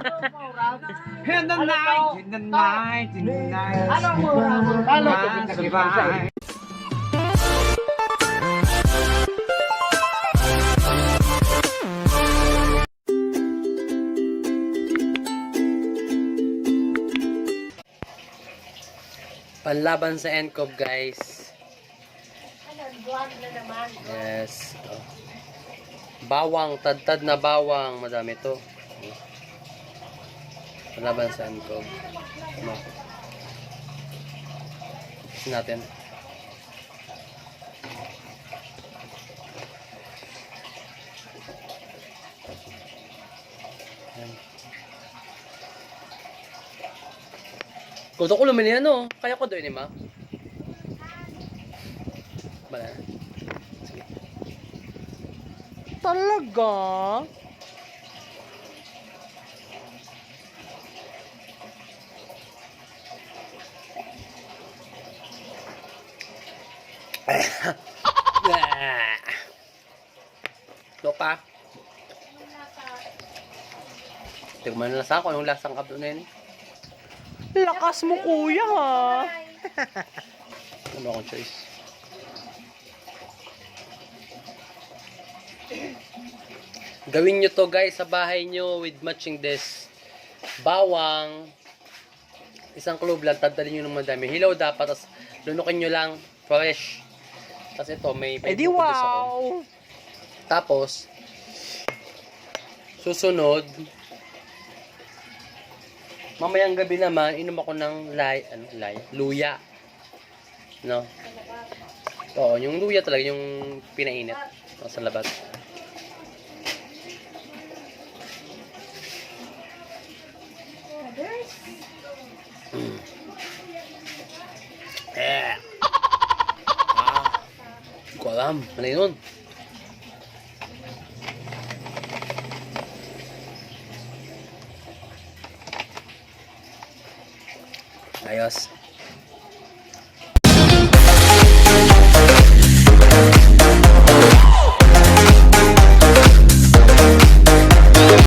In the night, in the night, in the night. Panlaban sa NCOB, guys. Vlog na naman. Yes. Oh. Bawang, tad-tad na bawang. Madami to. Panlaban sa NCOB. Ano? Tapos natin. Ayan. Kuto ko lumin yan, no? Kaya ko doon, ma. Bala. Sige. Talaga? Ito pa. Tignan na lasa ko. Anong lasang kablo na yun? Lakas mo, kuya, ha? Ano akong choice? Gawin nyo to, guys, sa bahay nyo with matching this. Bawang. Isang clove lang. Tadalin nyo ng madami. Hilaw dapat. Tapos lunukin nyo lang. Fresh. Tapos ito, may Edi wow! Tapos, susunod, mamayang gabi naman, inom ako ng luya. No? Oo, yung luya talaga, yung pinainit. Sa labas. Hindi ko alam. Ano yun? Ayos.